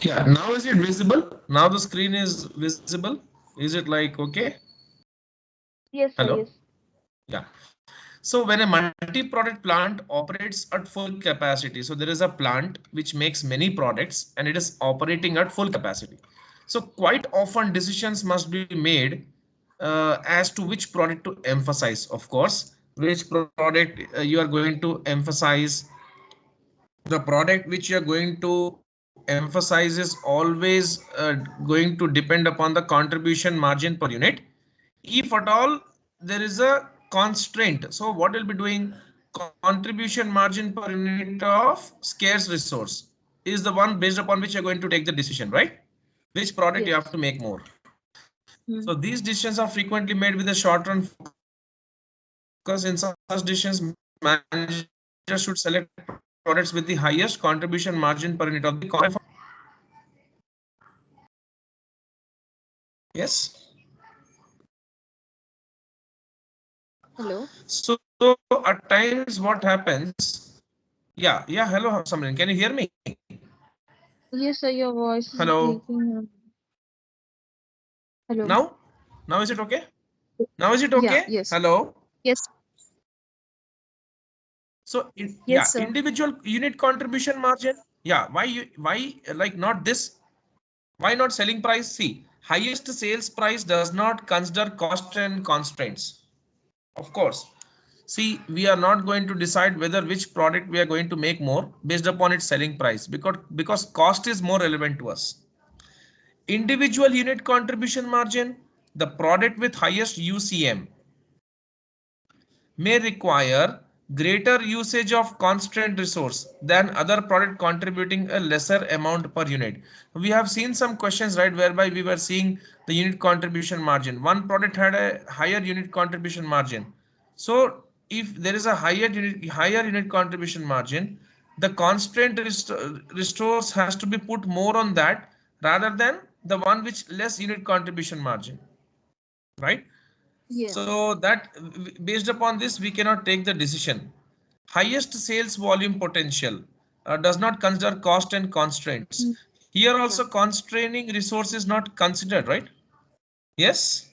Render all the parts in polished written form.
Yeah, now is it visible? Now the screen is visible. Is it like okay? Yes, sir. Hello? Yes. Yeah. So when a multi-product plant operates at full capacity, so there is a plant which makes many products and it is operating at full capacity. So quite often decisions must be made as to which product to emphasize, of course, which product you are going to emphasize. The product which you are going to emphasize is always going to depend upon the contribution margin per unit. If at all there is a constraint, so what will be doing, contribution margin per unit of scarce resource is the one based upon which you're going to take the decision, right? Which product you have to Yes. make more. So these Hmm. decisions are frequently made with a short run focus. In such decisions, managers should select products with the highest contribution margin per unit of the yes. Hello. So at times what happens? Yeah. Hello, Samrin. Can you hear me? Yes, sir. Your voice is Hello. breaking. Hello. Now? Now is it okay? Now is it Yeah. okay? Yes. Hello. Yes. So Yes, yeah, sir. individual unit contribution margin. Yeah, why like not this? Why not selling price? See, highest sales price does not consider cost and constraints. Of course. See, we are not going to decide whether which product we are going to make more based upon its selling price because cost is more relevant to us. Individual unit contribution margin, the product with highest UCM may require greater usage of constant resource than other product contributing a lesser amount per unit. We have seen some questions, right, whereby we were seeing the unit contribution margin. One product had a higher unit contribution margin. So if there is a higher unit contribution margin, the constant resource has to be put more on that rather than the one which less unit contribution margin, right? Yeah. So that based upon this, we cannot take the decision. Highest sales volume potential does not consider cost and constraints. Mm. Here also Yeah. constraining resource is not considered, right? Yes.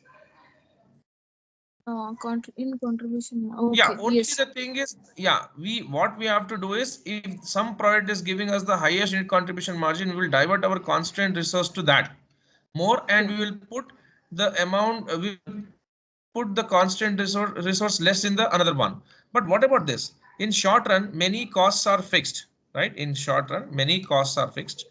In contribution. Yeah, Okay. only Yes. the thing is, yeah, we what we have to do is if some product is giving us the highest unit contribution margin, we will divert our constant resource to that more and Yeah. we will put the amount, we will put the constant resource less in the another one. But what about this? In short run, many costs are fixed, right? In short run, many costs are fixed.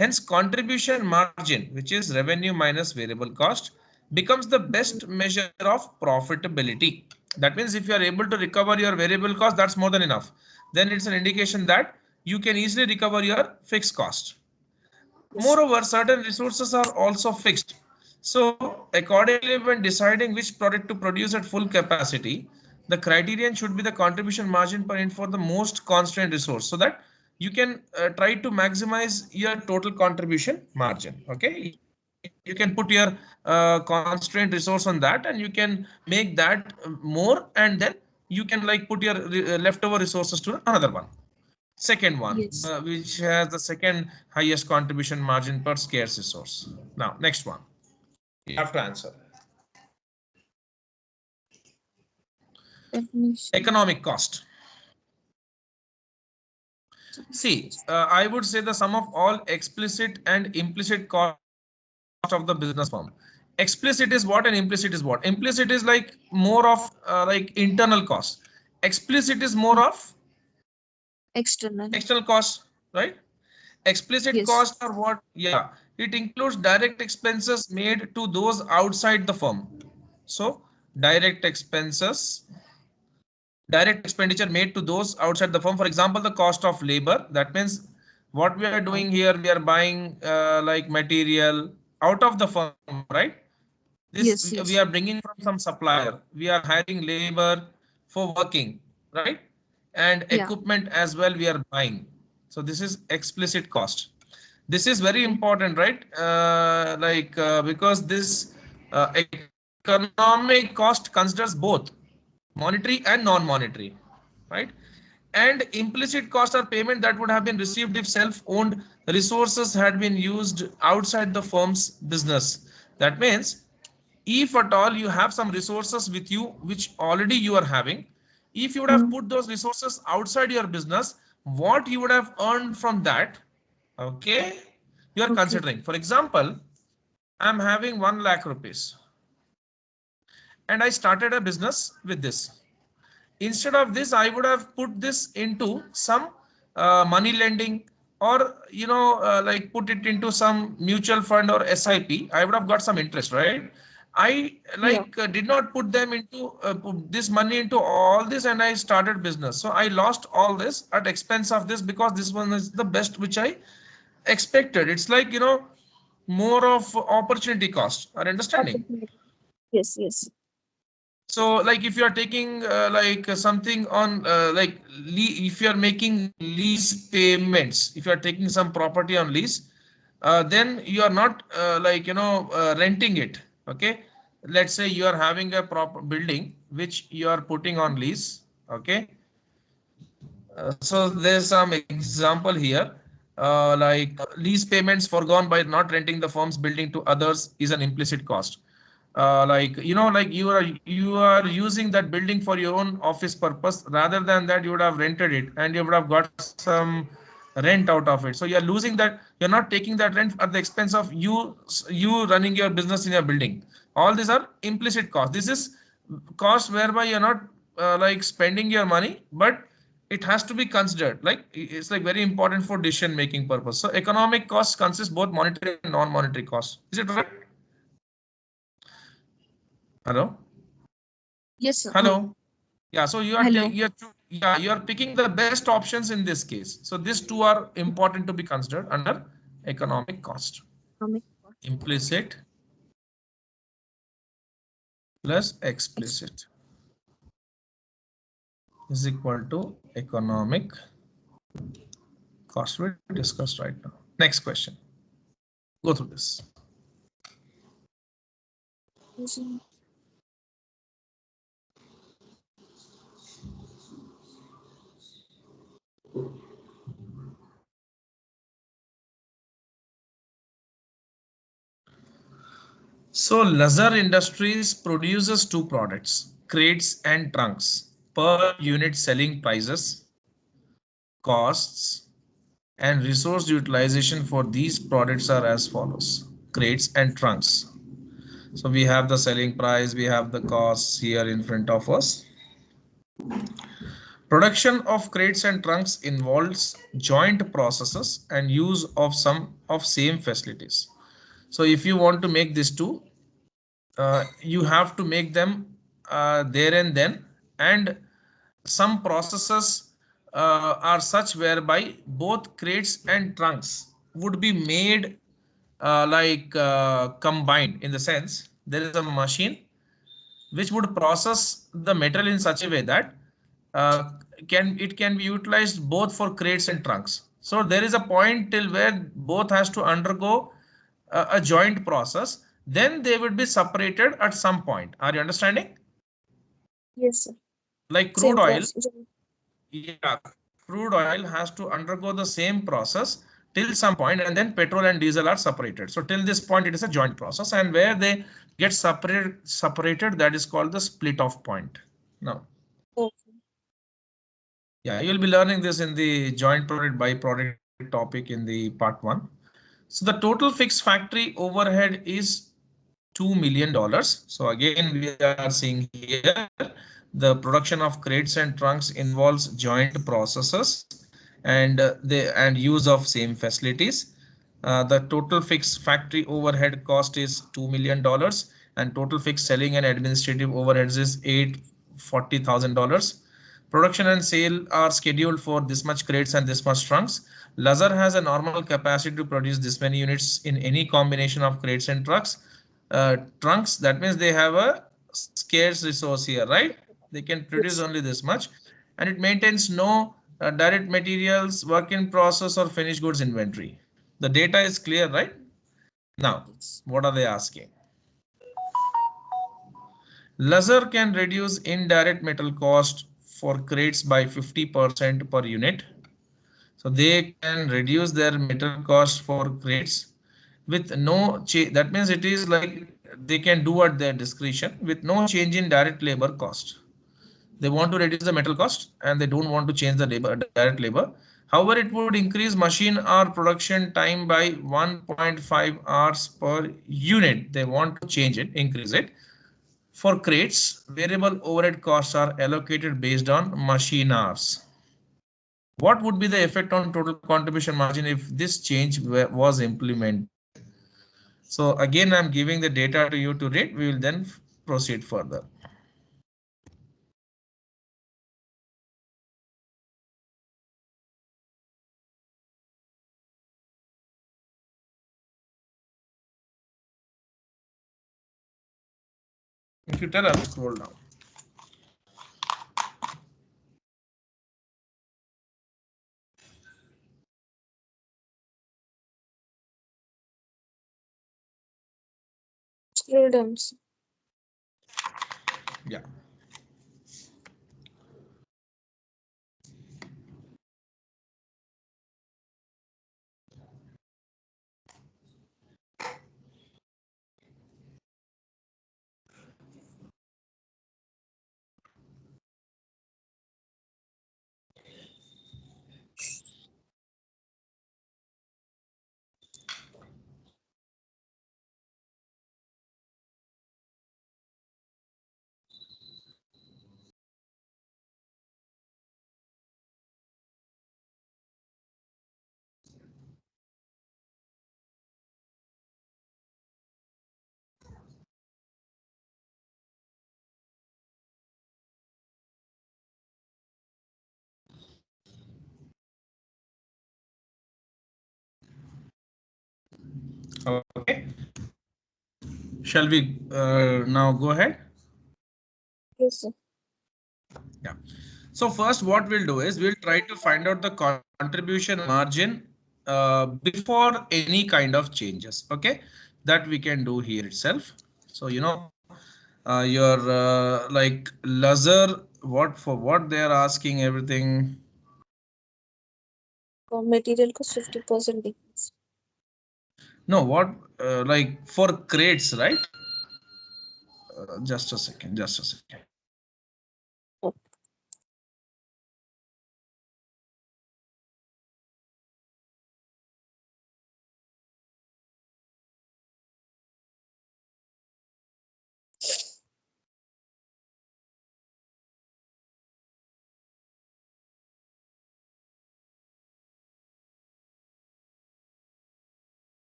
Hence, contribution margin, which is revenue minus variable cost, becomes the best measure of profitability. That means if you are able to recover your variable cost, that's more than enough. Then it's an indication that you can easily recover your fixed cost. Yes. Moreover, certain resources are also fixed. So accordingly, when deciding which product to produce at full capacity, the criterion should be the contribution margin per unit for the most constant resource so that you can try to maximize your total contribution margin. Okay, you can put your constraint resource on that and you can make that more and then you can like put your leftover resources to another one. Second one, Yes. which has the second highest contribution margin per scarce resource. Now, next one, you have to answer. Definition. Economic cost. See, I would say the sum of all explicit and implicit cost of the business firm. Explicit is what and implicit is what? Implicit is like more of like internal cost. Explicit is more Mm. of External. external cost, right? Explicit Yes. costs are what? Yeah, it includes direct expenses made to those outside the firm. So direct expenses, direct expenditure made to those outside the firm. For example, the cost of labor. That means what we are doing here, we are buying like material out of the firm, right? This Yes. we are Yes. bringing from some supplier. We are hiring labor for working, right? And Yeah. equipment as well we are buying. So this is explicit cost. This is very Okay. important, right? Because this economic cost considers both monetary and non-monetary, right? And implicit cost are payment that would have been received if self-owned resources had been used outside the firm's business. That means if at all you have some resources with you which already you are having, if you would have put those resources outside your business, what you would have earned from that, okay, you are Okay. considering. For example, I'm having 1 lakh rupees and I started a business with this. Instead of this, I would have put this into some money lending, or like put it into some mutual fund or SIP. I would have got some interest, right? I Yeah. like did not put them into put this money into all this, and I started business. So I lost all this at expense of this, because this one is the best which I expected. It's like, more of opportunity cost. Are you understanding? Opportunity. Yes, yes. So like if you are taking something on if you are making lease payments, if you are taking some property on lease, then you are not renting it. Okay. Let's say you are having a proper building which you are putting on lease. Okay. So there's some example here, lease payments foregone by not renting the firm's building to others is an implicit cost. Like you are using that building for your own office purpose. Rather than that, you would have rented it and you would have got some rent out of it. So you're losing that. You're not taking that rent at the expense of you running your business in your building. All these are implicit costs. This is cost whereby you're not spending your money, but it has to be considered. Like it's like very important for decision making purpose. So economic costs consist both monetary and non-monetary costs. Is it right? Hello? Yes, sir. Hello? Yeah, so you are Hello. you are picking the best options in this case. So these two are important to be considered under economic cost. Economic Implicit plus ex- explicit is equal to economic cost we discussed right now. Next question. Go through this. So Lazar Industries produces two products, crates and trunks. Per unit selling prices, costs, and resource utilization for these products are as follows: crates and trunks. So we have the selling price, we have the costs here in front of us. Production of crates and trunks involves joint processes and use of some of same facilities. So if you want to make these two, you have to make them there and then, and some processes are such whereby both crates and trunks would be made combined, in the sense there is a machine which would process the metal in such a way that uh, can be utilized both for crates and trunks. So there is a point till where both has to undergo a joint process, then they would be separated at some point. Are you understanding? Yes, sir. Like crude Same oil, process. yeah, crude oil has to undergo the same process till some point, and then petrol and diesel are separated. So till this point, it is a joint process, and where they get separated, that is called the split off point. Now, Okay. yeah, you'll be learning this in the joint product byproduct topic in the part 1. So the total fixed factory overhead is $2 million. So again, we are seeing here the production of crates and trunks involves joint processes and use of same facilities. The total fixed factory overhead cost is $2 million, and total fixed selling and administrative overheads is $840,000. Production and sale are scheduled for this much crates and this much trunks. Lazar has a normal capacity to produce this many units in any combination of crates and trucks. Trunks, that means they have a scarce resource here, right? They can produce Yes. only this much, and it maintains no direct materials, work in process, or finished goods inventory. The data is clear, right? Now, Yes. what are they asking? Lazar can reduce indirect metal cost for crates by 50% per unit. So they can reduce their material cost for crates with no change. That means it is like they can do at their discretion with no change in direct labor cost. They want to reduce the metal cost and they don't want to change the labor, direct labor. However, it would increase machine hour production time by 1.5 hours per unit. They want to change it, increase it. For crates, variable overhead costs are allocated based on machine hours. What would be the effect on total contribution margin if this change was implemented? So again, I'm giving the data to you to read. We will then proceed further. If you tell, I'll scroll down. Scroll down, sir. Yeah. Okay. Shall we now go ahead? Yes, sir. Yeah. So first, what we'll do is we'll try to find out the contribution margin before any kind of changes. Okay, that we can do here itself. So your like laser, what for what they are asking everything. For material cost 50% decrease. No, what like for crates, right? Just a second. Just a second. Oh,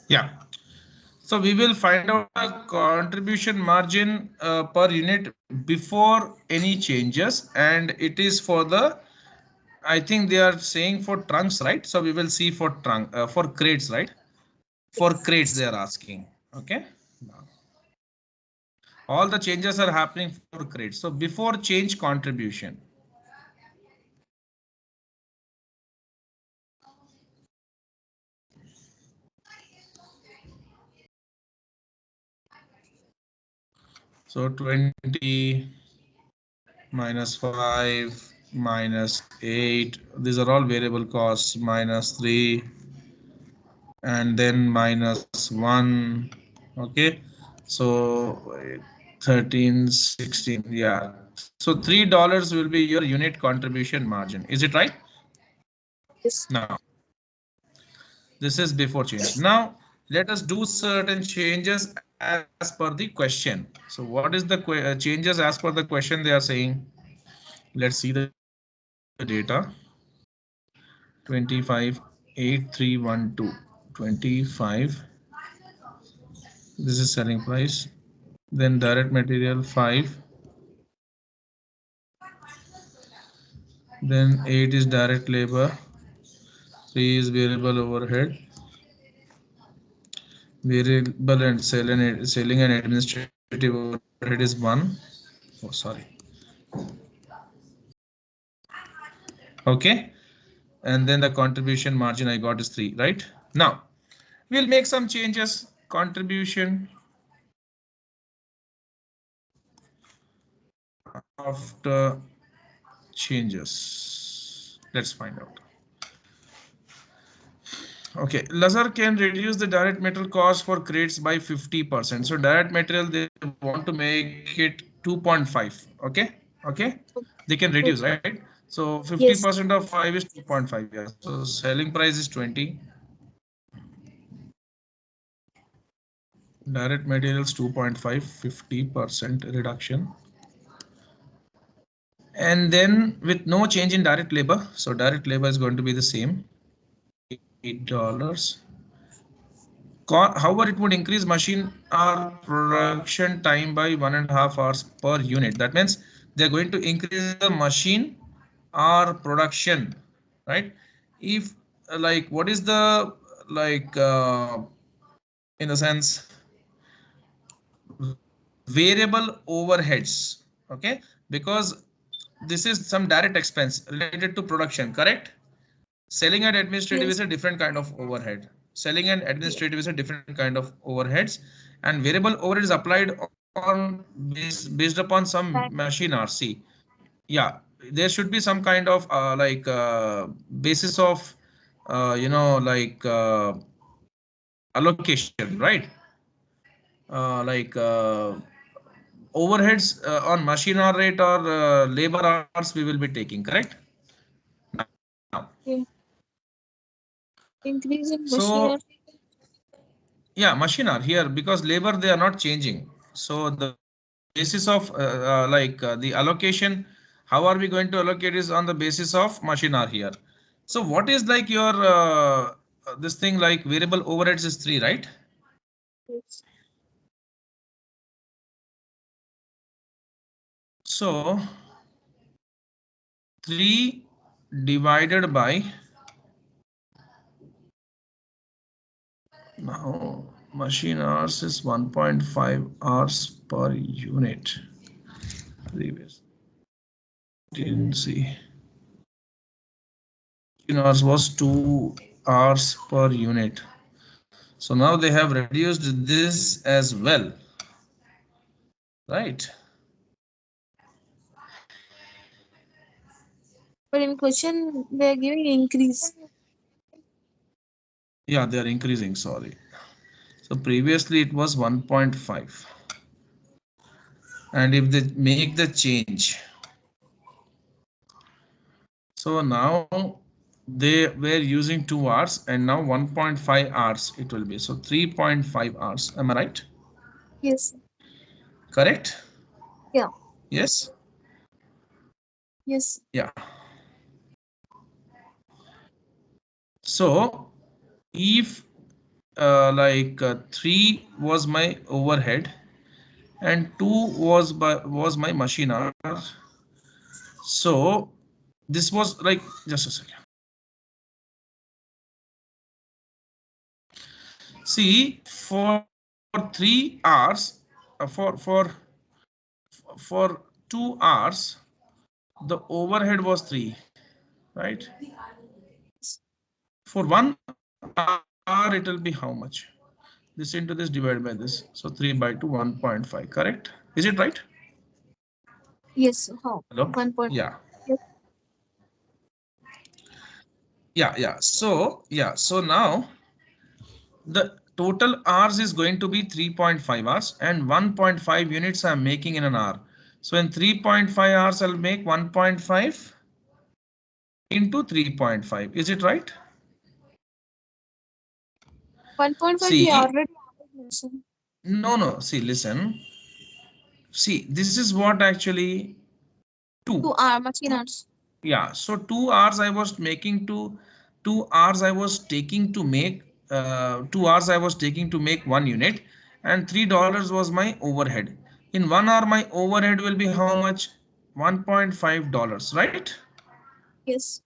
Yeah. So we will find out the contribution margin per unit before any changes, and it is for the, I think they are saying for trunks, right? So we will see for for crates, right? For crates they are asking. Okay. All the changes are happening for crates. So before change contribution. So 20 minus 5 minus 8. These are all variable costs, minus 3 and then minus 1. Okay. So 13, 16. Yeah. So $3 will be your unit contribution margin. Is it right? Yes. Now, this is before change. Now, let us do certain changes as per the question. So what is the changes as per the question they are saying? Let's see the data. 25 8312 25. This is selling price. Then direct material 5. Then 8 is direct labor. 3 is variable overhead. Variable and selling and administrative overhead is 1. Oh, sorry. Okay. And then the contribution margin I got is 3, right? Now we'll make some changes. Contribution after changes. Let's find out. Okay, Lazar can reduce the direct material cost for crates by 50%. So direct material they want to make it 2.5. Okay, okay, they can reduce, Okay. right? So Yes. 50% of 5 is 2.5. Yeah, so selling price is 20. Direct materials 2.5, 50% reduction. And then with no change in direct labor, so direct labor is going to be the same, $8. However, it would increase machine hour production time by 1.5 hours per unit. That means they're going to increase the machine hour production, right? If like what is the like in a sense variable overheads, okay? Because this is some direct expense related to production, correct? Selling and administrative is Yes. a different kind of overhead. Selling and administrative is a different kind of overheads, and variable overhead is applied on based upon some Right. machine RC. Yeah, there should be some kind of basis of like allocation, right? Like overheads on machine hour rate or labor hours we will be taking, correct? Now, Yeah. Increasing machine so or yeah, machine are here because labor they are not changing. So the basis of the allocation, how are we going to allocate is on the basis of machine are here. So what is like your this thing like variable overheads is 3, right? yes. So 3 divided by, now machine hours is 1.5 hours per unit. Previous didn't see. Machine hours was 2 hours per unit. So now they have reduced this as well, right? But in question they are giving increase. Yeah, they are increasing, sorry. So previously it was 1.5. And if they make the change, so now they were using 2 hours and now 1.5 hours it will be. So 3.5 hours. Am I right? Yes. Correct? Yeah. Yes? Yes. Yeah. So if 3 was my overhead and 2 was my machine hour. So this was like, just a second. See, for 3 hours, for 2 hours, the overhead was 3, right? For 1 hour, it will be how much? This into this divided by this. So 3 by 2, 1.5. Correct? Is it right? Yes. How? Hello? 1 point. Yeah. Yes. Yeah. So now the total hours is going to be 3.5 hours and 1.5 units I'm making in an hour. So in 3.5 hours, I'll make 1.5 into 3.5. Is it right? 1.5 we See, already mentioned. no. See, listen. See, this is what actually To 2. our machine hours. Yeah, so 2 hours I was making to 2 hours I was taking to make 2 hours I was taking to make 1 unit, and $3 was my overhead. In 1 hour, my overhead will be how much? $1.5, right? Yes.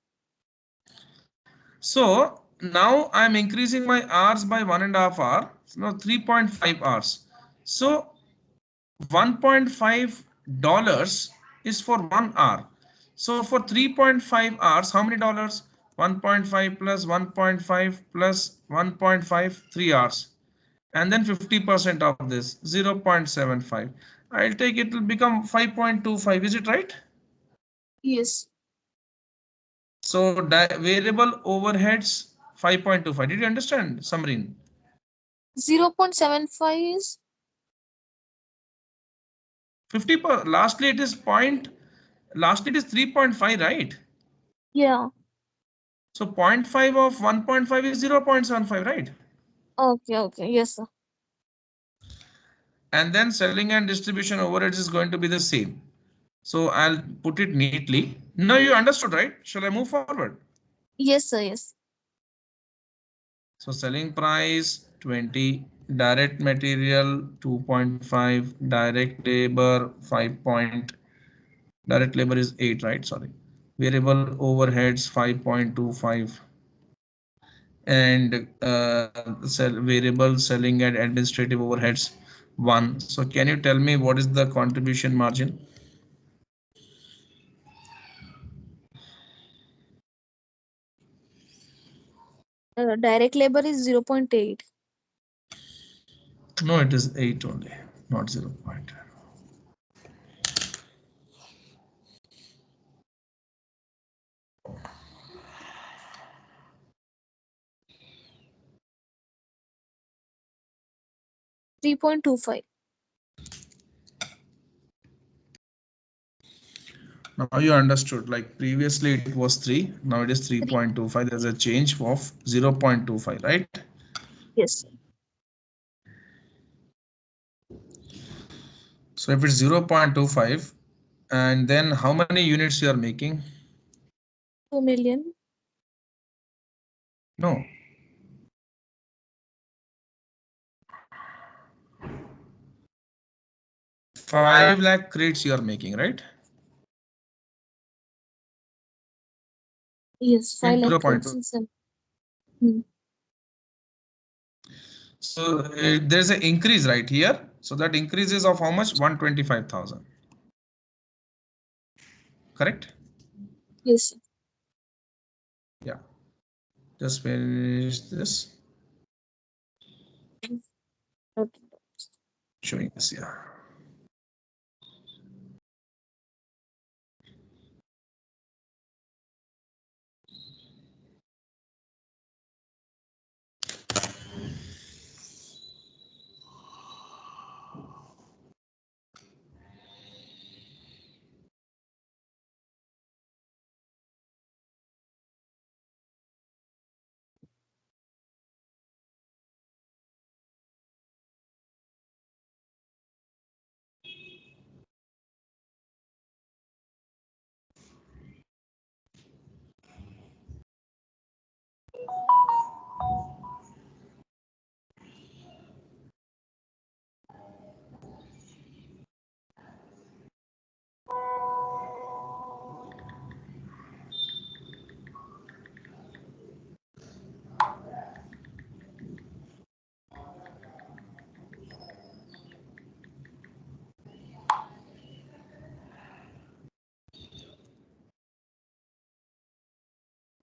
So now I'm increasing my hours by 1.5 hour, no 3.5 hours. So $1.5 is for 1 hour. So for 3.5 hours, how many dollars? 1.5 plus 1.5 plus 1.5, 3 hours. And then 50% of this, 0.75. I'll take it will become 5.25. Is it right? Yes. So variable overheads 5.25. Did you understand, Samreen? 0.75 is. 50 per, lastly it is point, lastly it is 3.5, right? Yeah. So zero point 0.5 of 1.5 is 0.75, right? Okay. Okay. Yes, sir. And then selling and distribution overheads is going to be the same. So I'll put it neatly. Now you understood, right? Shall I move forward? Yes, sir. Yes. So selling price 20, direct material 2.5, direct labor 5 point, direct labor is 8, right? Sorry. Variable overheads 5.25, and variable selling and administrative overheads 1. So can you tell me what is the contribution margin? Direct labor is 0.8. No, it is 8 only, not 0 point. 3.25. Now you understood, like previously it was 3, now it is 3. 3.25. There's a change of 0.25, right? Yes, sir. So if it's 0.25, and then how many units you are making? 2 million. No, 5 lakh crates you are making, right? Yes, 5 Into lakh 0.2. crates in cell. Hmm. So there's an increase right here. So that increase is of how much? 125,000. Correct? Yes, sir. Yeah. Just finish this. Okay. Showing this here.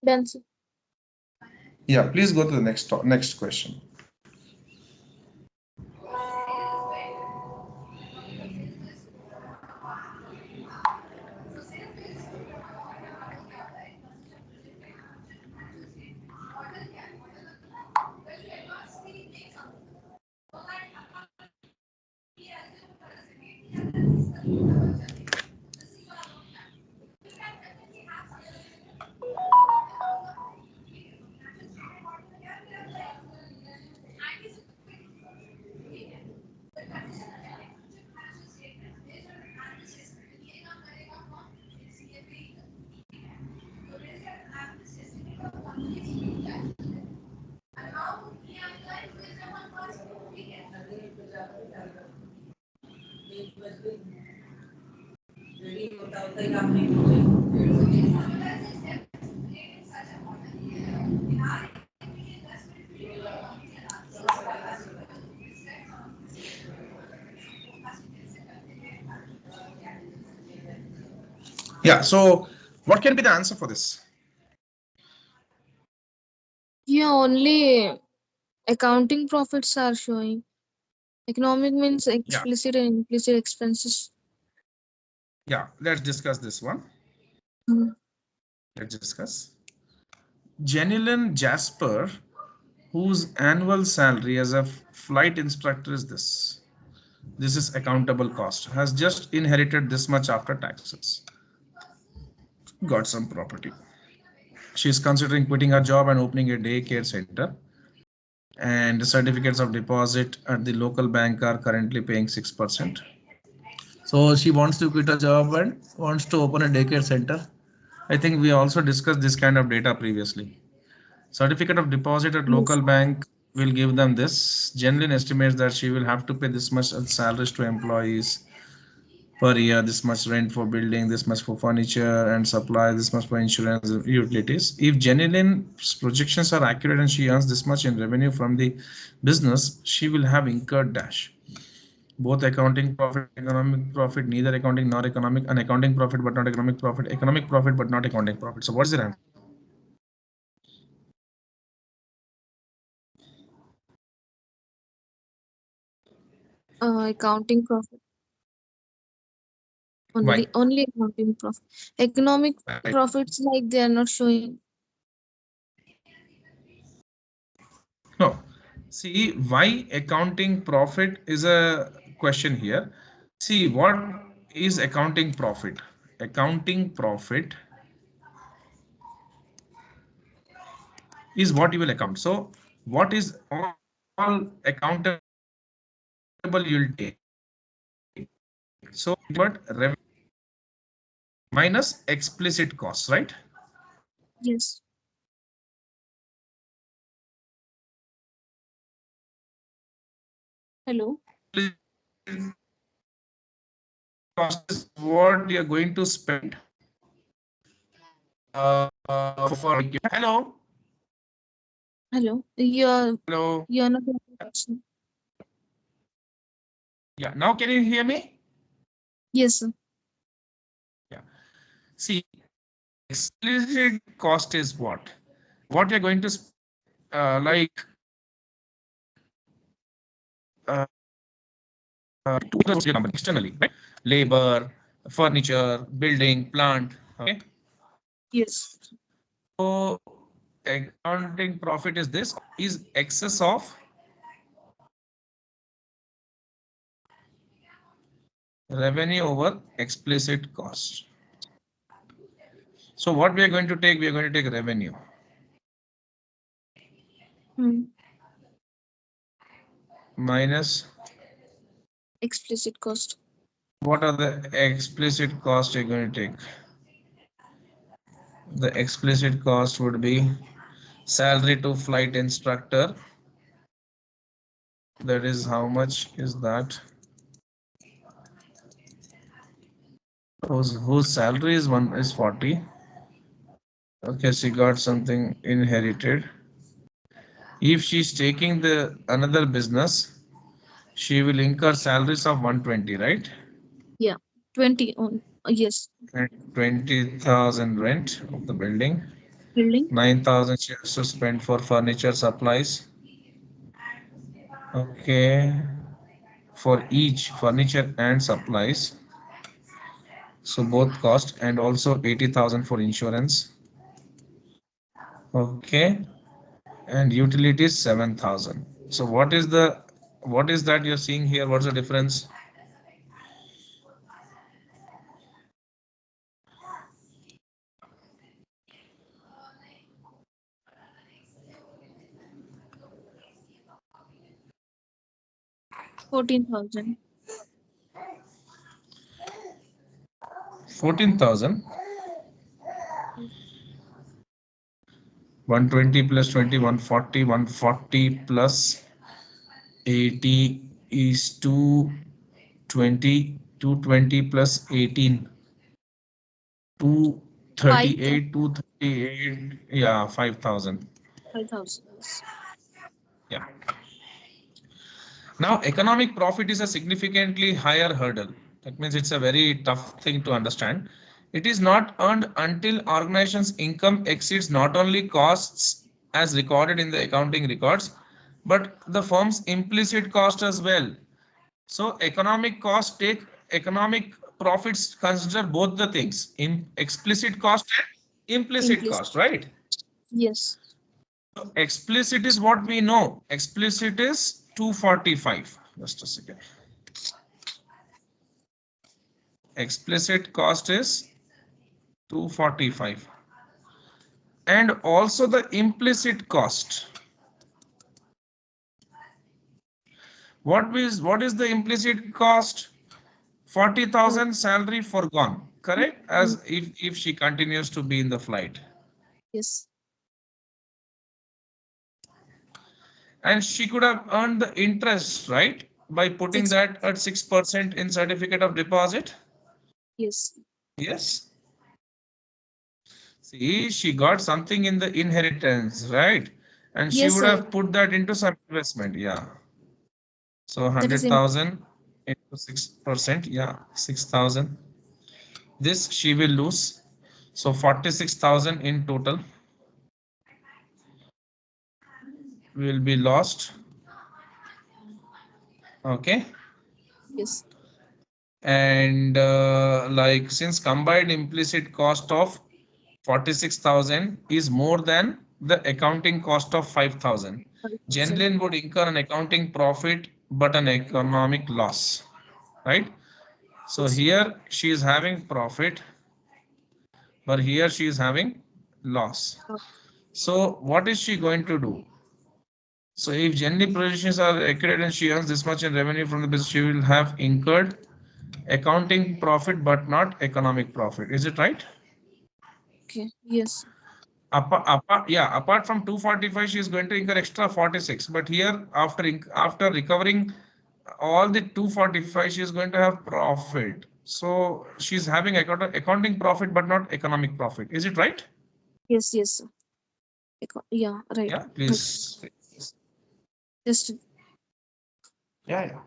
Done, sir. Yeah, please go to the next question. Yeah, so what can be the answer for this? Yeah, only accounting profits are showing. Economic means Yeah, explicit and implicit expenses. yeah, let's discuss this one. Hmm. Let's discuss. Janilyn Jasper, whose annual salary as a flight instructor is this. This is accountable cost, has just inherited this much after taxes. Got some property. She is considering quitting her job and opening a daycare center. And the certificates of deposit at the local bank are currently paying 6%. So she wants to quit her job and wants to open a daycare center. I think we also discussed this kind of data previously. Certificate of deposit at Yes. local bank will give them this. Generally estimates that she will have to pay this much as salaries to employees per year, this much rent for building, this much for furniture and supply, this much for insurance utilities. If Jenilyn's projections are accurate and she earns this much in revenue from the business, she will have incurred dash. Both accounting profit, economic profit, neither accounting nor economic, and accounting profit but not economic profit but not accounting profit. So what is the answer? Accounting profit. Why? Only accounting profit. Economic Right. profits like they are not showing. No. See, why accounting profit is a question here. See, what is accounting profit? Accounting profit is what you will account. So, what is all accountable you'll take? So, but revenue minus explicit costs, right? Yes. Hello. Cost is what you're going to spend for. Hello, Hello. You're hello. not audible. Yeah, now can you hear me? Yes, sir. Yeah. See, explicit cost is what? What you're going to like to the company externally, right? Labor, furniture, building, plant. Okay. Yes. So accounting profit is this is excess of revenue over explicit cost. So what we are going to take, we are going to take revenue Hmm. minus Explicit cost. what are the explicit costs you're going to take. The explicit cost would be salary to flight instructor. That is how much is that? Whose salary is 40. Okay, she got something inherited. If she's taking the another business, she will incur salaries of 120, right? Yeah. 20 on. Yes. And 20,000 rent of the building. Building. 9,000 she has to spend for furniture supplies. Okay, for each furniture and supplies. So both cost and also 80,000 for insurance. Okay, and utilities 7,000. So what is that you're seeing here? What's the difference? 14,000. 14,000. Yes. 120 plus 20, 140, 140 plus 80 is 220, 220 plus 18, 5 238, 238, yeah, 5,000. 5,000. Yes. Yeah. Now, economic profit is a significantly higher hurdle. That means it's a very tough thing to understand. It is not earned until organization's income exceeds not only costs as recorded in the accounting records, but the firm's implicit cost as well. So economic cost take economic profits consider both the things in explicit cost and implicit Implicit. cost, right? Yes. Explicit is what we know. Explicit is 245. Just a second. Explicit cost is 245. And also the implicit cost. What is the implicit cost? Uh, 40,000 salary foregone. Correct? mm, As if she continues to be in the flight. yes. And she could have earned the interest, right? By putting 6. that at 6% in certificate of deposit. Yes. Yes. See, she got something in the inheritance, right? And she Yes, would sir. have put that into some investment. Yeah. So That is 100,000 into 6%. Yeah. 6,000. This she will lose. So 46,000 in total will be lost. Okay. yes. And like since combined implicit cost of 46,000 is more than the accounting cost of 5,000. 5,000. Genlin would incur an accounting profit but an economic loss, right? So Yes. here she is having profit, but here she is having loss. Uh, So what is she going to do? So if Genly positions are accurate and she earns this much in revenue from the business, she will have incurred accounting profit but not economic profit. Is it right? okay. Yes. Apart from 245, she is going to incur extra 46. But here, after recovering all the 245, she is going to have profit. So she's having accounting profit, but not economic profit. Is it right? Yes. Yes, sir. Yeah. Right. Yeah, Right. please. Just Yeah, yeah.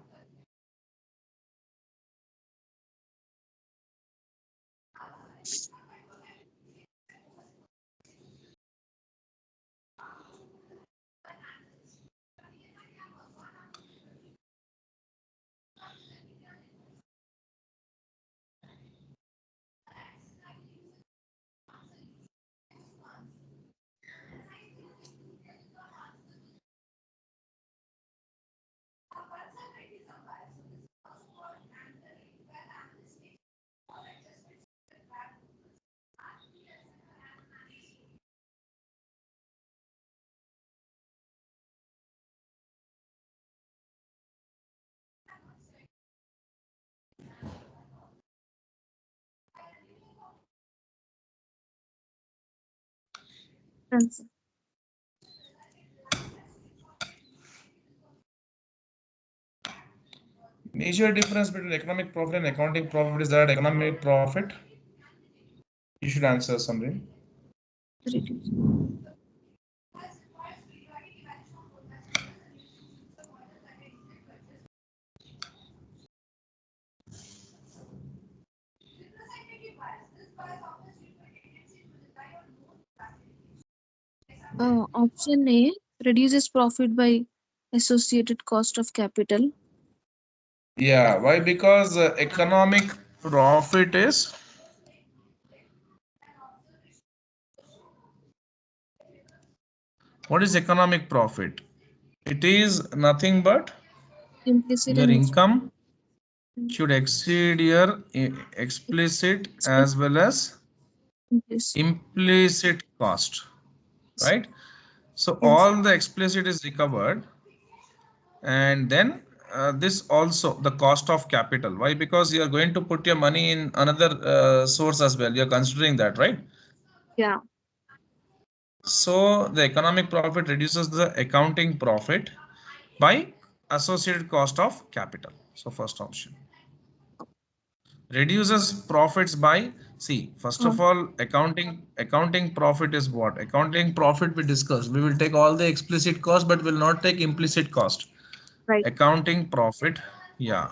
answer. Major difference between economic profit and accounting profit is that economic profit, you should answer something. Reduce. Option A reduces profit by associated cost of capital. Yeah, why? Because economic profit is, what is economic profit? It is nothing but Implicit your and income mm, should exceed your explicit explicit as well as implicit. implicit cost, right? So Yes. all the explicit is recovered, and then this also the cost of capital. Why? Because you are going to put your money in another source as well. You're considering that, right? Yeah. So the economic profit reduces the accounting profit by associated cost of capital. So first option. Reduces profits by, see, first Uh, of all, accounting profit is what? Accounting profit we discussed. We will take all the explicit cost, but will not take implicit cost. right. Accounting profit, yeah,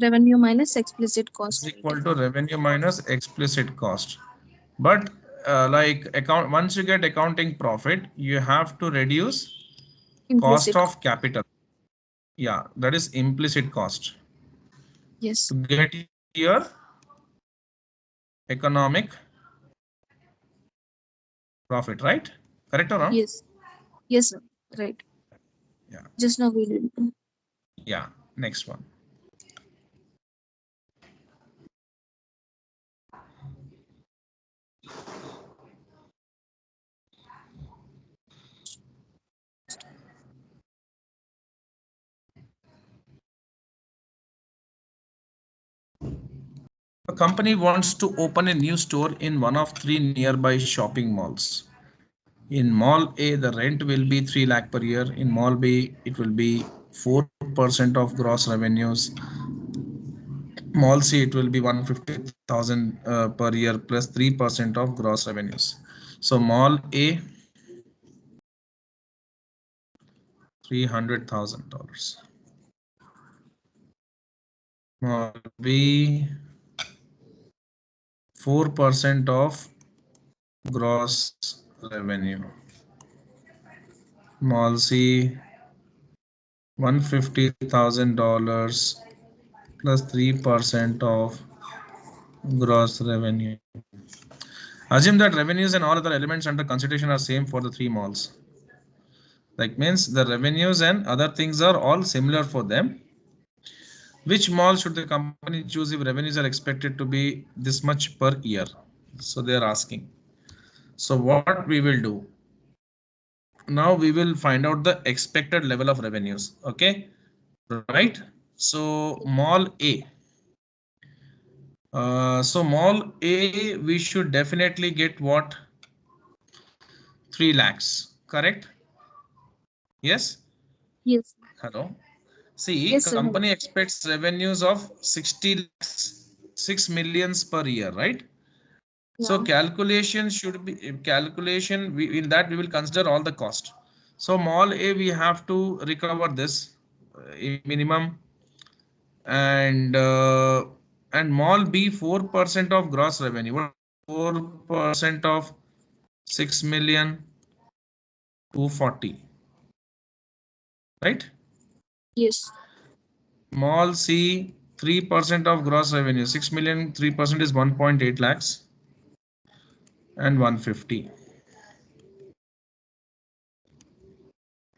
Revenue minus explicit is cost. equal to revenue minus explicit cost. But like account, once you get accounting profit, you have to reduce cost Implicit. of capital. Yeah, that is implicit cost Yes. to get your economic profit, right? Correct or wrong? Yes. Yes, sir. Right. Yeah. Just now we did. Yeah. Next one. A company wants to open a new store in one of three nearby shopping malls. In mall A, the rent will be 3 lakh per year. In mall B, it will be 4% of gross revenues. Mall C, it will be 150,000 per year plus 3% of gross revenues. So mall A, $300,000. Mall B, 4% of gross revenue. Mall C, $150,000 plus 3% of gross revenue. Assume that revenues and all other elements under consideration are same for the three malls. Like means the revenues and other things are all similar for them. Which mall should the company choose if revenues are expected to be this much per year? So they are asking. So what we will do now, we will find out the expected level of revenues. Okay, right? So mall A. So mall A, we should definitely get what? 3 lakhs. Correct? Yes. Yes. Hello. See, Yes, sir. company expects revenues of 60 lakhs, 6 millions per year, right? So Yeah. calculation should be calculation. In that we will consider all the cost. So mall A, we have to recover this minimum, and mall B 4% of gross revenue. What is 4% of 6 million? 240, right? Yes. Mall C 3% of gross revenue. 6 million, 3% is 1.8 lakhs and 150,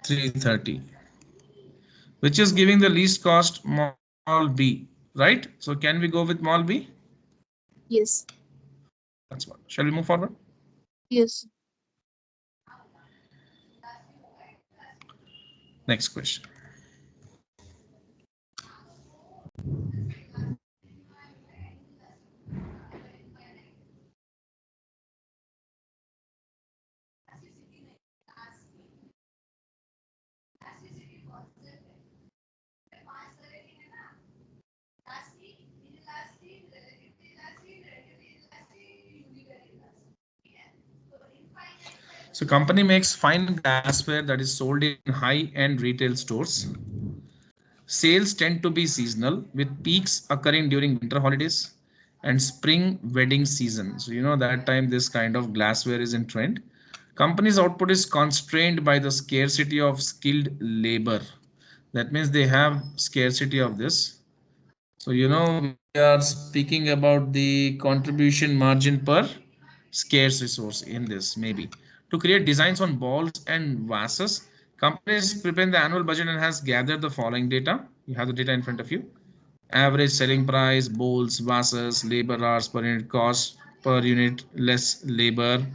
330, which is giving the least cost mall B, right? So can we go with mall B? Yes. That's what. Shall we move forward? Yes. Next question. So company makes fine glassware that is sold in high-end retail stores. Sales tend to be seasonal with peaks occurring during winter holidays and spring wedding season. So you know that time this kind of glassware is in trend. Company's output is constrained by the scarcity of skilled labor. That means they have scarcity of this. So, we are speaking about the contribution margin per scarce resource in this, maybe. To create designs on balls and vases, companies prepare the annual budget and has gathered the following data. You have the data in front of you. Average selling price, bowls, vases, labor hours per unit cost, per unit less labor,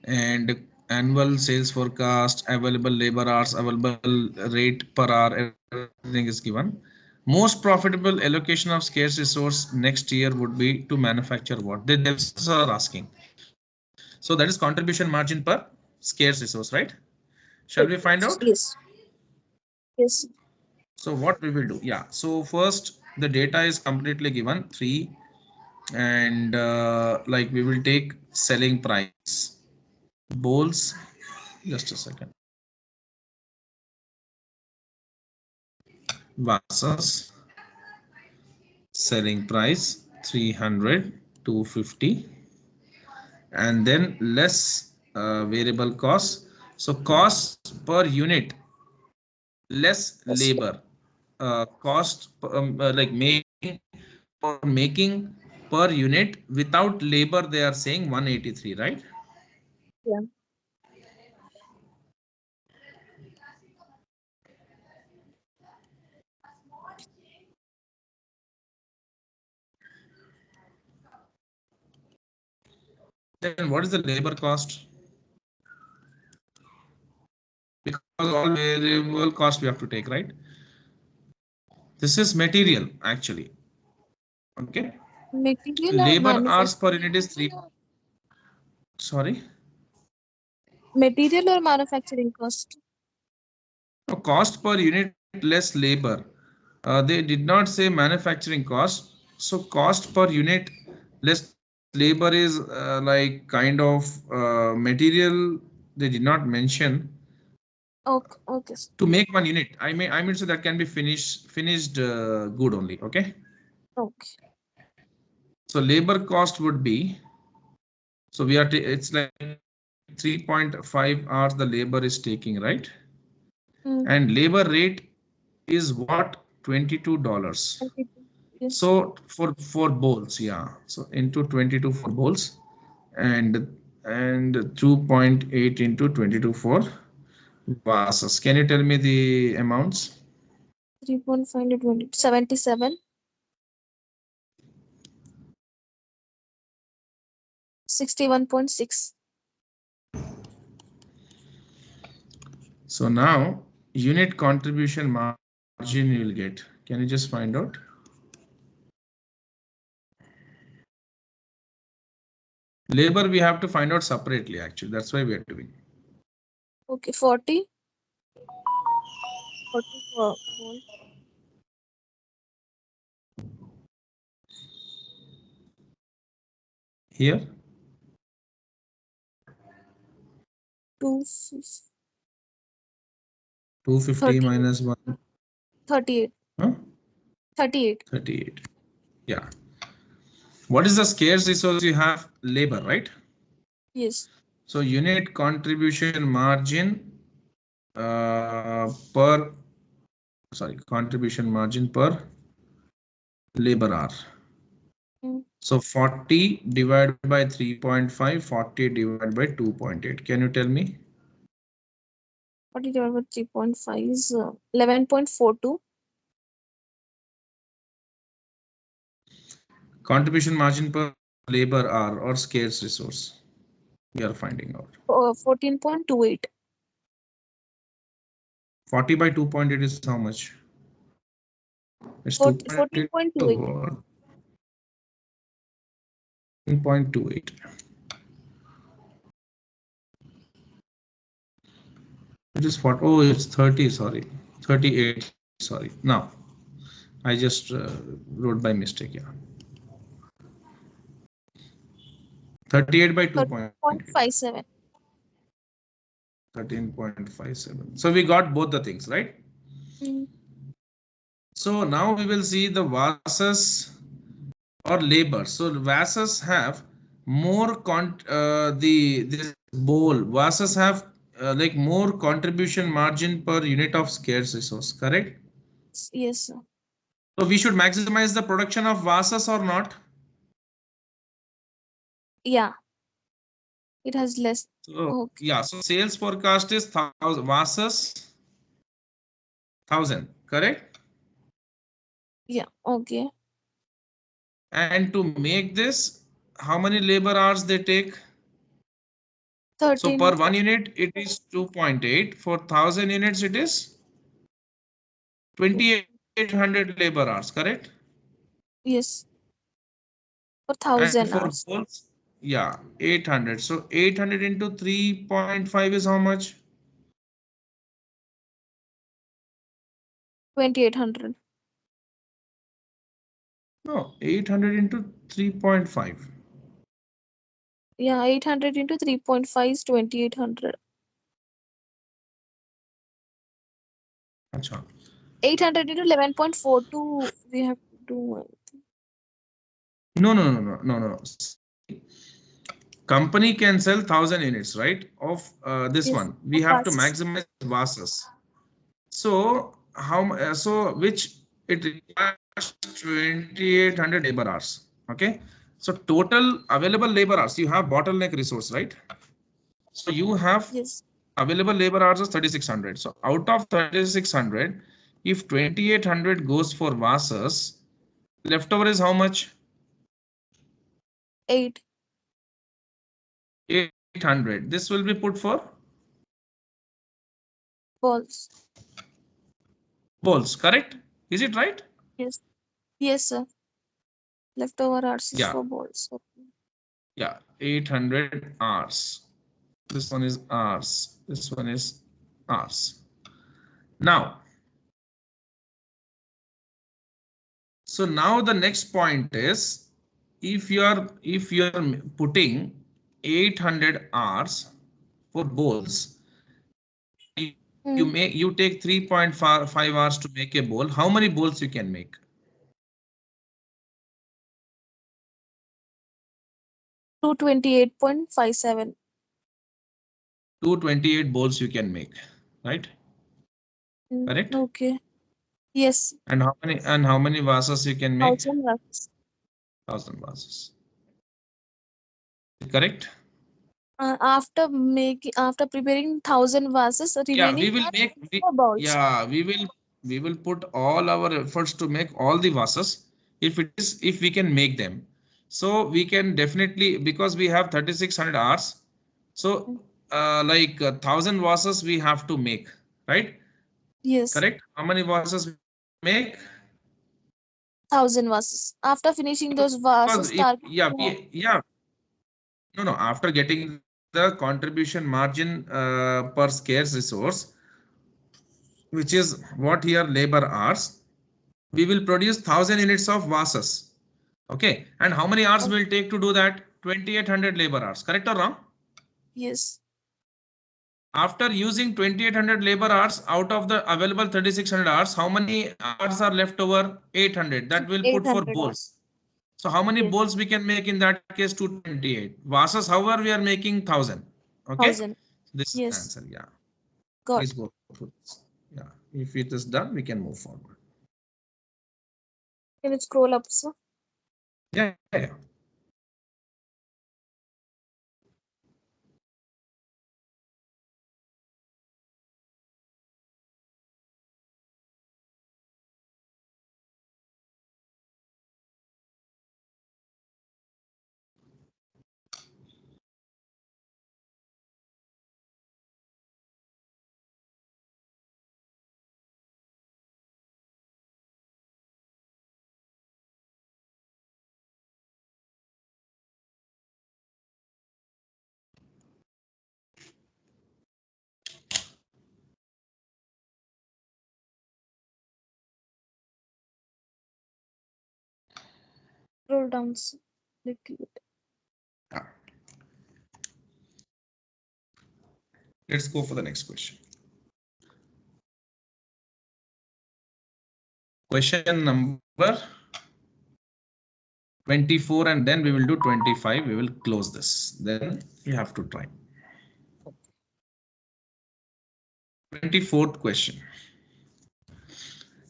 and annual sales forecast, available labor hours, available rate per hour, everything is given. Most profitable allocation of scarce resource next year would be to manufacture what they themselves are asking. So that is contribution margin per scarce resource, right? Shall we find out? Yes, yes, yes. So what we will do? Yeah. So first the data is completely given three, and like we will take selling price, bowls. Just a second. Vases, selling price 300, 250, and then less variable costs. So cost per unit less Yes. labor, cost like making for making per unit without labor, they are saying 183, right? Yeah. Then what is the labor cost? Because all variable cost we have to take, right? This is material actually. Okay. Material or Labor hours per manufacturing? unit is three. Sorry. Material or manufacturing cost? No, cost per unit less labor. They did not say manufacturing cost. So cost per unit less labor is like kind of material. They did not mention Okay, okay, to make one unit. I mean, so that can be finished good only. Okay. okay. So labor cost would be, so we are it's like 3.5 hours the labor is taking, right? And Mm. labor rate is what? $22. Okay. Yes. So for bowls, yeah. So into 22 for bowls, and 2.8 into 22 for vases. Can you tell me the amounts? 3.5 to 20, 77, 61.6. So now unit contribution margin you will get. Can you just find out? Labor we have to find out separately actually. That's why we are doing. Okay, 40, 40 for gold, Here two, 250 38, minus 1, 38, huh? 38. 38. Yeah. What is the scarce resource you have? Labor, right? Yes. So unit contribution margin per, sorry, contribution margin per labor hour. Mm. So 40 divided by 3.5, 40 divided by 2.8. Can you tell me? 40 divided by 3.5 is 11.42. Contribution margin per labor hour or scarce resource. We are finding out. 14.28. 40 by 2.8 is how much? It's 2.8. So 14.28. 14.28. It is what? Oh, it's 30. Sorry, 38. Sorry. Now I just wrote by mistake. Yeah, 38 by 2.8. 13.57. 13.57. So we got both the things, right? Mm. So now we will see the vases or labor. So vases have more the this bowl. Vases have like more contribution margin per unit of scarce resource, correct? Yes, sir. So we should maximize the production of vases or not? Yeah, it has less. So Okay. yeah, so sales forecast is 1,000 vases, 1,000, correct? Yeah, okay. And to make this, how many labor hours they take? So 13. per one unit, it is 2.8. For 1,000 units, it is 2,800 labor hours, correct? Yes, for And 1,000 for hours. bolts, yeah, 800. So 800 into 3.5 is how much? 2,800. No, 800 into 3.5. Yeah, 800 into 3.5 is 2,800. Acha. 800 into 11.42 we have to do. No, no, no, no, no, no. Company can sell 1,000 units, right? Of this Yes, one, we of have to buses. maximize vases. So so which it requires 2,800 labor hours. Okay. So total available labor hours, you have bottleneck resource, right? So you have Yes, available labor hours is 3,600. So out of 3,600, if 2,800 goes for vases, leftover is how much? 8 800. This will be put for balls. bowls, correct? Is it right? Yes, yes, sir. Leftover hours is Yeah, for balls. Okay. yeah, 800 hours. This one is hours. This one is hours. Now, so now the next point is if you are putting 800 hours for bowls and Mm. you take 3.5 hours to make a bowl, how many bowls you can make? 228.57. 228 bowls you can make, right? Correct? Okay. Yes, And how many vases you can make? 1,000 runs. 1,000 vases. Correct? After preparing 1,000 vases, Yeah, we remaining will are make for bowls. yeah, we will put all our efforts to make all the vases if we can make them. So we can definitely, because we have 3,600 hours. So Mm. like 1,000 vases we have to make, right? Yes, Correct? How many vases we can make? 1,000 vases. After finishing those Because vases, if target. yeah, Yeah. no, after getting the contribution margin per scarce resource, which is what here labor hours, we will produce 1,000 units of vases. Okay. And how many hours will take to do that? 2,800 labor hours. Correct or wrong? Yes, After using 2,800 labor hours out of the available 3,600 hours, how many hours are left over? 800. That will put for 800 hours. bowls. So how many Yes, bowls we can make in that case? 228. Vases, however, we are making 1,000. Okay. 1,000. This is the Yes, answer. Yeah. got. Please go through this. Yeah. If it is done, we can move forward. Can you scroll up, sir? Yeah. Yeah. Yeah. Scroll down, sir. Little bit. Yeah. Let's go for the next question. Question number 24, and then we will do 25. We will close this. Then you have to try. 24th question.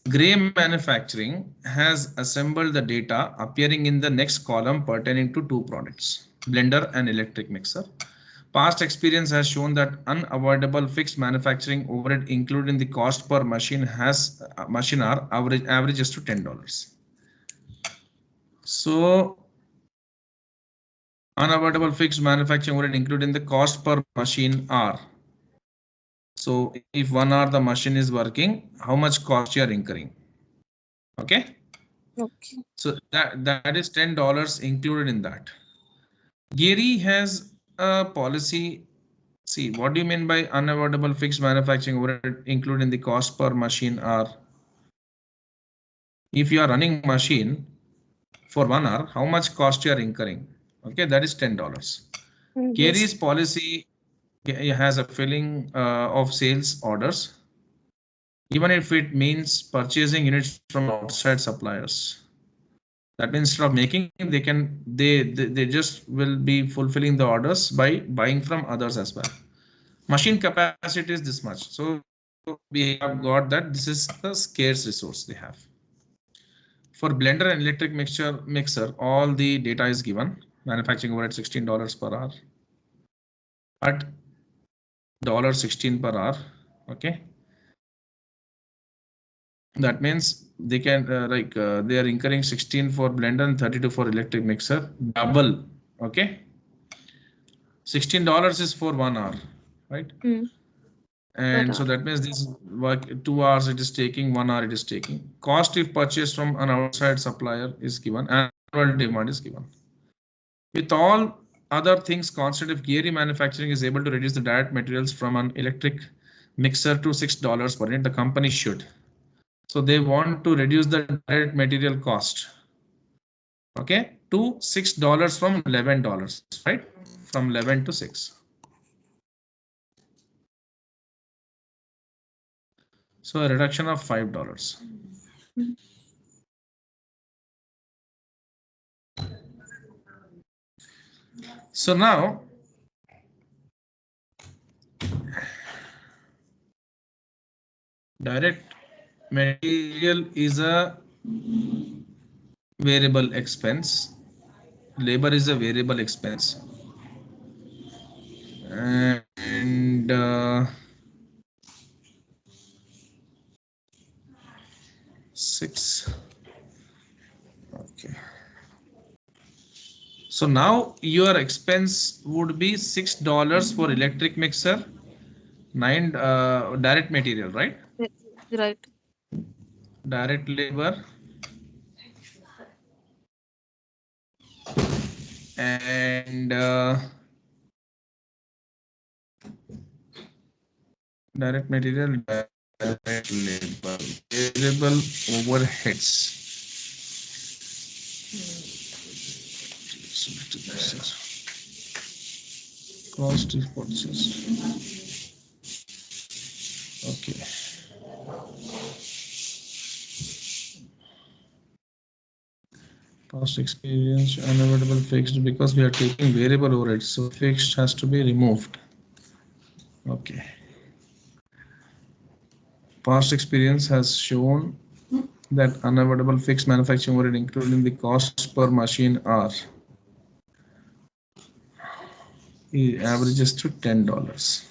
Gray Manufacturing has assembled the data appearing in the next column pertaining to two products, blender and electric mixer. Past experience has shown that unavoidable fixed manufacturing overhead included in the cost per machine are averages to $10. So unavoidable fixed manufacturing overhead included in the cost per machine are. So if 1 hour the machine is working, how much cost you are incurring? Okay. Okay. So that is $10 included in that. Gary has a policy. See, what do you mean by unavoidable fixed manufacturing overhead included in the cost per machine are? If you are running machine for 1 hour, how much cost you are incurring? Okay, that is $10. Yes. Gary's policy has a filling of sales orders, even if it means purchasing units from outside suppliers. That means instead of making, they just will be fulfilling the orders by buying from others as well. Machine capacity is this much, so we have got that this is the scarce resource they have. For blender and electric mixer, all the data is given. Manufacturing overhead $16 per hour at $16 per hour. Okay, that means they can they are incurring 16 for blender and 32 for electric mixer, double. Okay, $16 is for 1 hour, right? Mm. Per And hour. so that means this work 2 hours it is taking, 1 hour it is taking. Cost if purchased from an outside supplier is given, annual demand is given. With all other things constant, if Geary Manufacturing is able to reduce the direct materials from an electric mixer to $6 per unit, the company should. So they want to reduce the direct material cost, okay, to $6 from $11, right? From 11 to 6. So a reduction of $5. Mm. So now direct material is a variable expense. Labor is a variable expense. And 6. Okay. So now your expense would be $6 for electric mixer, 9 direct material, right? Right. Direct labor and direct material, direct labor, variable overheads. Cost is purchased. Okay. Past experience unavoidable fixed because we are taking variable overheads, so fixed has to be removed. Okay. Past experience has shown that unavoidable fixed manufacturing overhead including the cost per machine are averages to $10.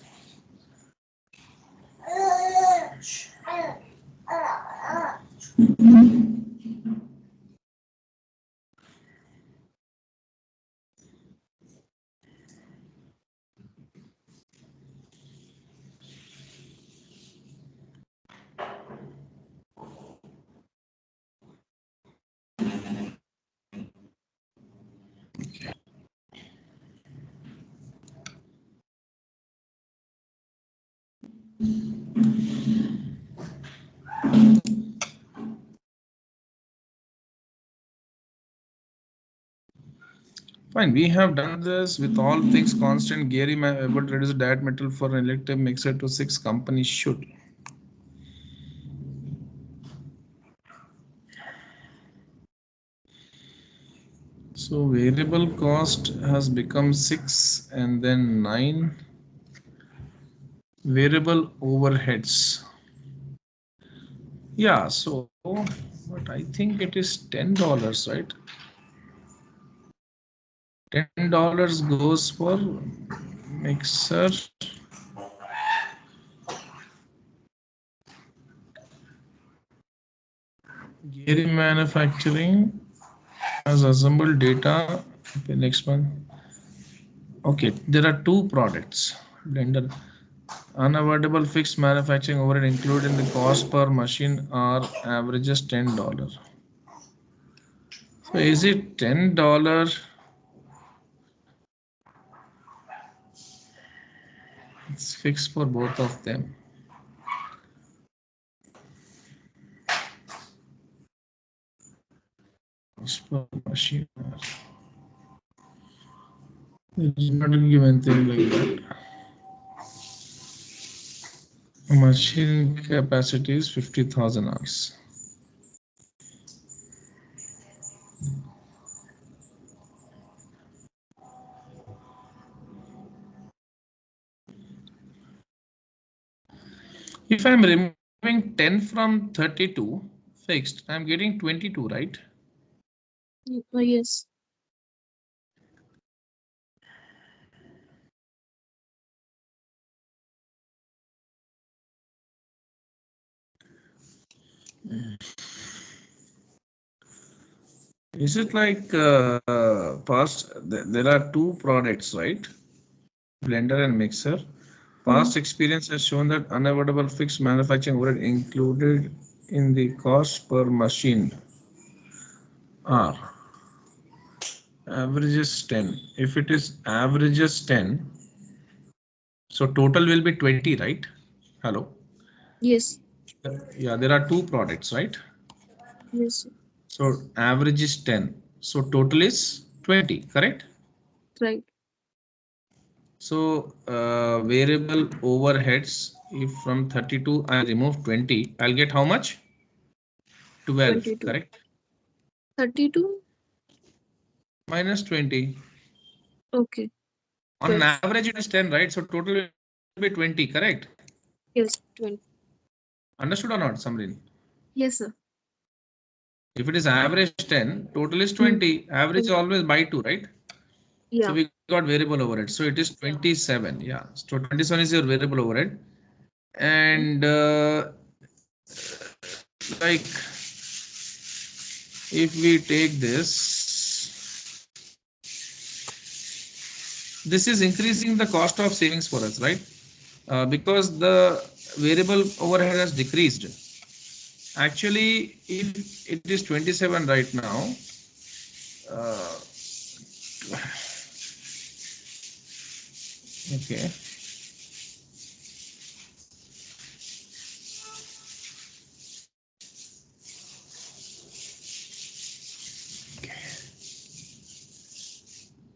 Fine, we have done this with all things constant. Gary able to reduce diet metal for an electric mixer to 6. Companies should. So variable cost has become 6 and then 9. variable overheads. Yeah, so but I think it is $10, right? $10 goes for mixer, gear manufacturing as assembled data. Okay, next one. Okay, there are two products. Blender. Unavoidable fixed manufacturing overhead included in the cost per machine are averages $10. So is it $10? It's fixed for both of them. Cost per machine. It's not given thing like that. Machine capacity is 50,000 hours. If I'm removing 10 from 32 fixed, I'm getting 22, right? Yes. Is it like past? There are two products, right? Blender and mixer. Hmm. Past experience has shown that unavoidable fixed manufacturing overhead included in the cost per machine are averages 10. If it is averages 10, so total will be 20, right? Hello. Yes. Yeah, there are two products, right? Yes. So average is 10. So total is 20, correct? Right. So variable overheads, if from 32 I remove 20, I'll get how much? 12, 22. correct? 32. Minus 20. Okay. On an 12. average it is 10, right? So total will be 20, correct? Yes. 20. Understood or not, Samrin? Yes, sir. If it is average 10, total is Hmm. 20. Average is always by 2, right? So Yeah. we got variable overhead. So it is 27. Yeah. So 27 is your variable overhead. And like if we take this is increasing the cost of savings for us, right? Because the variable overhead has decreased. Actually, if it is 27 right now, uh, okay,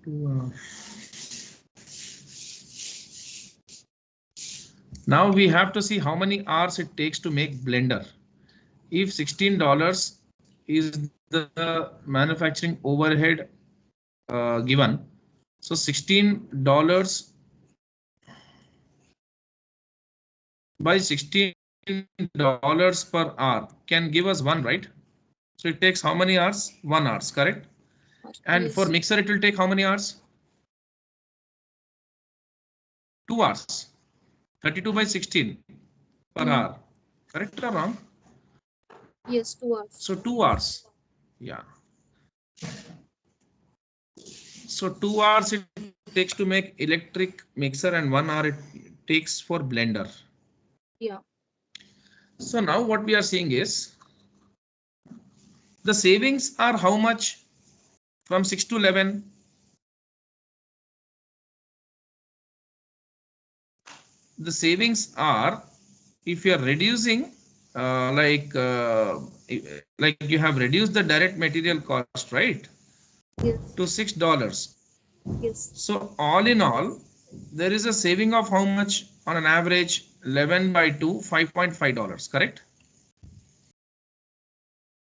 uh, now we have to see how many hours it takes to make blender. If $16 is the manufacturing overhead given, so $16 by $16 per hour can give us one, right? So it takes how many hours? 1 hours, correct? And for Yes. mixer, it will take how many hours? 2 hours. 32 by 16 per Hmm. hour. Correct or wrong? Yes. 2 hours. So 2 hours. Yeah. So 2 hours it takes to make electric mixer and 1 hour it takes for blender. Yeah. So now what we are seeing is the savings are how much from 6 to 11? The savings are if you are reducing like you have reduced the direct material cost, right, Yes. to $6. Yes. So all in all, there is a saving of how much on an average 11 by 2, $5.5, correct?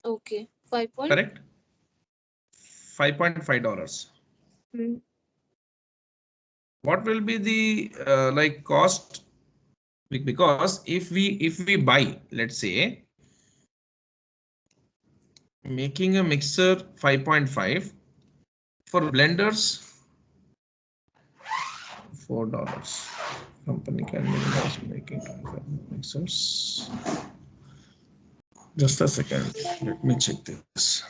Okay. 5 point. Correct? $5.5. Hmm. What will be the like cost Because if we buy, let's say, making a mixer 5.5 for blenders $4. Company can minimize making 25 mixers. Just a second. Let me check this.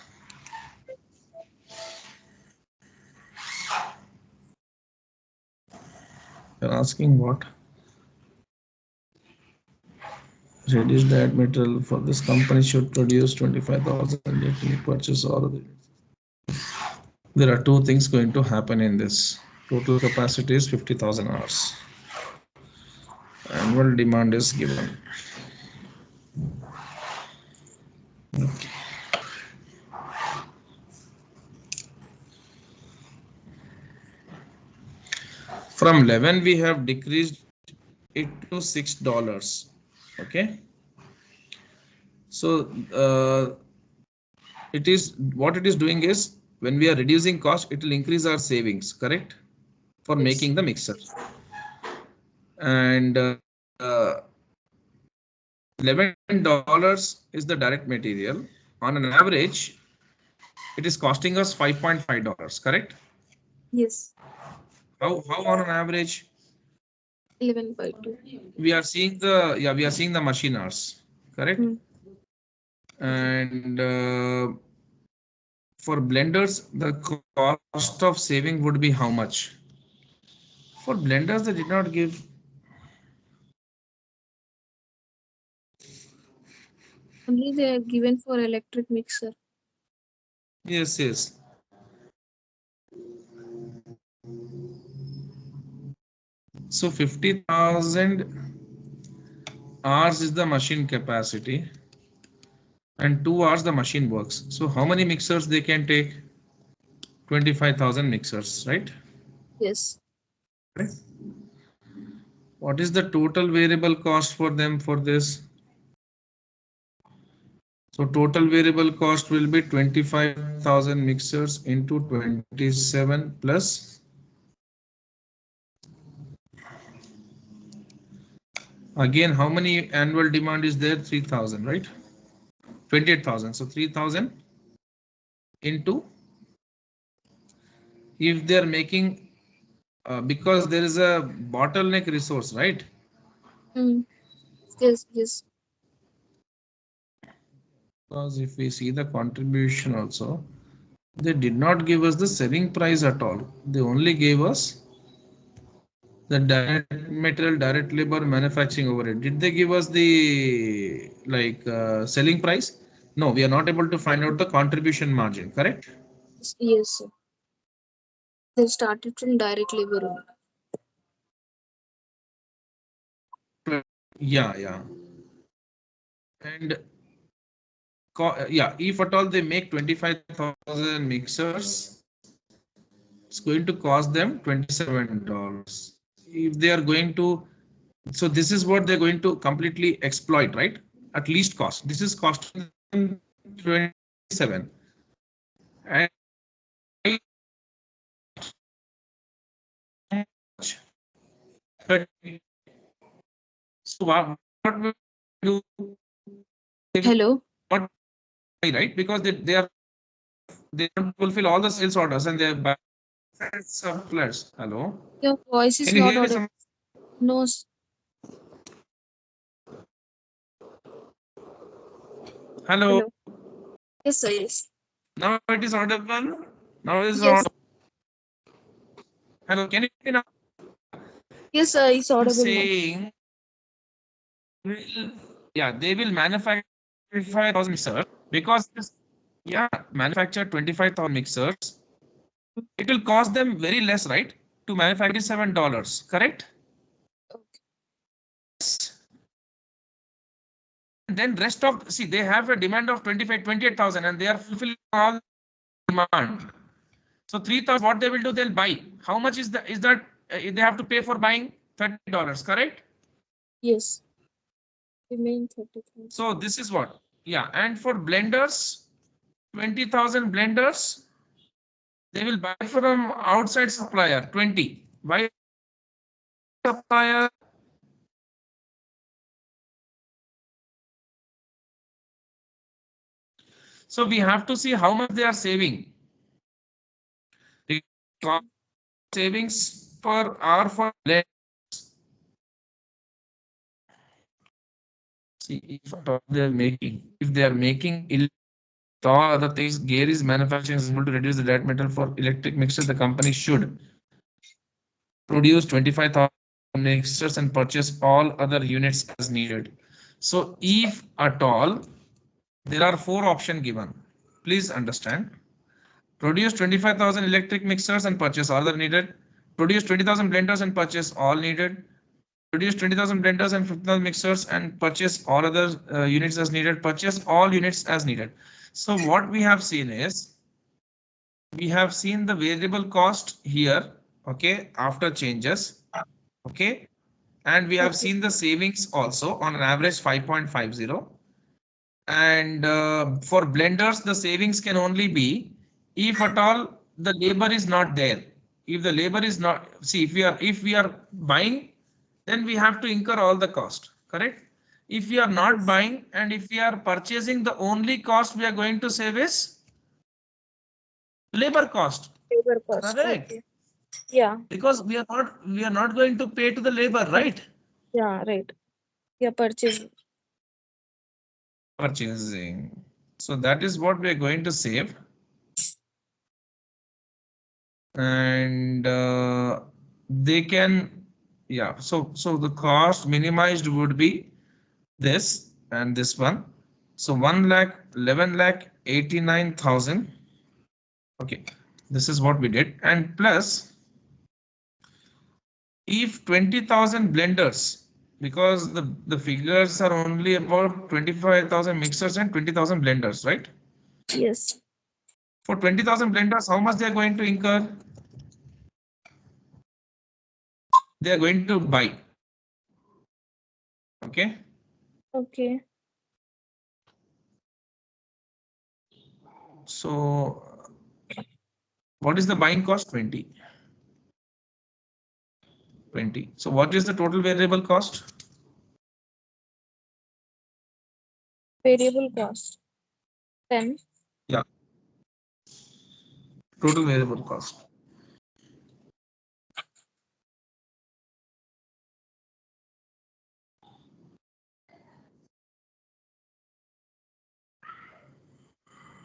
You're asking what? Reduce the material for this company should produce 25,000. Let me purchase all of it. There are two things going to happen in this. Total capacity is 50,000 hours. Annual demand is given. Okay. From 11 we have decreased it to $6. Okay. So it is what it is doing is when we are reducing cost, it will increase our savings, correct? For Yes. making the mixer. And $11 is the direct material. On an average, it is costing us $5.5, correct? Yes. How on an average? 11/2. We are seeing the, yeah, we are seeing the machine hours, correct? Hmm. And for blenders, the cost of saving would be how much? For blenders, they did not give. Only they are given for electric mixer. Yes, yes. So 50,000 hours is the machine capacity, and 2 hours the machine works. So how many mixers they can take? 25,000 mixers, right? Yes. Right. What is the total variable cost for them for this? So total variable cost will be 25,000 mixers into 27 plus. Again, how many annual demand is there? 3,000, right? 28,000. So 3,000 into, if they are making, because there is a bottleneck resource, right? Hmm. Yes. Yes. Because if we see the contribution also, they did not give us the selling price at all. They only gave us the direct material, direct labor, manufacturing overhead. Did they give us the like selling price? No, we are not able to find out the contribution margin, correct? Yes. Yes, sir. They started from direct labor only. Yeah, yeah. And yeah, if at all they make 25,000 mixers, it's going to cost them $27. If they are going to, so this is what they're going to completely exploit, right? At least cost. This is costing them 27. And so what we do, they will Hello. not buy, right? Because they don't fulfill all the sales orders and they buy suppliers. Hello, Your voice is can you not hear me? audible. Some No. hello. Hello. Yes, sir. Yes. Now it is audible. Now it is Yes. audible. Hello, can you hear me now? Yes, sir. It's I'm audible now. saying, yeah, they will manufacture 25,000 mixers because this, yeah, manufacture 25,000 mixers. It will cost them very less, right? To manufacture $7, correct? Okay. Then rest of, see, they have a demand of 25, 28,000 and they are fulfilling all demand. So 3,000, what they will do, they'll buy. How much is that they have to pay for buying? $30, correct? Yes. Remain 30,000. So this is what, yeah. And for blenders, 20,000 blenders, they will buy from outside supplier 20. Why supplier? So we have to see how much they are saving. The cost savings per hour for blend. See if at all they are making. If they are making all other things, Gary's manufacturing is able to reduce the direct metal for electric mixers. The company should produce 25,000 mixers and purchase all other units as needed. So if at all, there are four options given. Please understand. Produce 25,000 electric mixers and purchase all that needed. Produce 20,000 blenders and purchase all needed. Produce 20,000 blenders and 50,000 mixers and purchase all other units as needed. Purchase all units as needed. So what we have seen is, we have seen the variable cost here, okay, after changes, okay, and we have Okay. seen the savings also on an average 5.50. And for blenders, the savings can only be if at all the labor is not there. If the labor is not, see, if we are buying, then we have to incur all the cost, correct? If we are not Yes. buying and if we are purchasing, the only cost we are going to save is labor cost, Labor cost. correct? Okay. Yeah. Because we are not going to pay to the labor, right? Yeah. Right. Yeah. Purchase. Purchasing. So that is what we are going to save. And they can, yeah, so the cost minimized would be this and this one. So 1 lakh 11 lakh 89,000. Okay, this is what we did. And plus, if 20,000 blenders, because the figures are only about 25,000 mixers and 20,000 blenders, right? Yes. For 20,000 blenders, how much they are going to incur? They are going to buy. Okay. Okay. So what is the buying cost? 20. 20. So what is the total variable cost? Variable cost. 10. Yeah, total variable cost.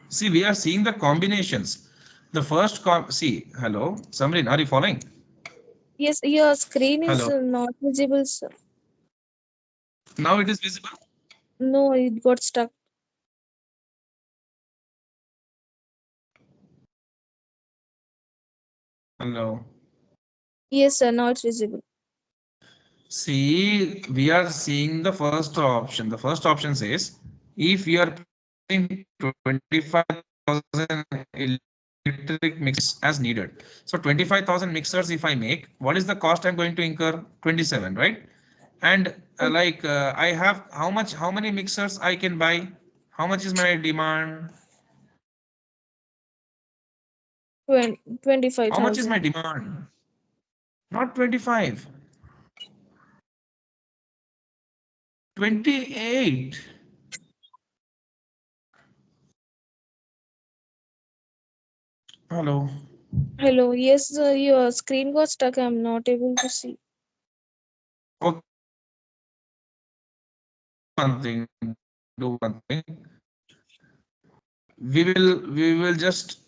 See, we are seeing the combinations. The first see, hello, Samrin, are you following? Yes. Your screen is Hello. not visible, sir. Now it is visible. No, it got stuck. Hello. Yes, sir. Now it's visible. See, we are seeing the first option. The first option says if you are purchasing 25,000 electric mixers as needed. So 25,000 mixers if I make, what is the cost I'm going to incur? 27, right? And I have how many mixers I can buy? How much is my demand? 25,000. How much is my demand? Not 25, 28. Hello. Hello. Yes, sir. Your screen got stuck. I'm not able to see. Okay, one thing. Do one thing. We will just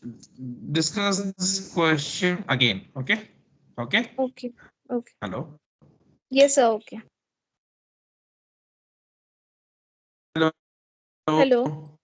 discuss this question again. Okay. Okay. Okay. Okay. Hello. Yes, sir. Okay. Hello. Hello.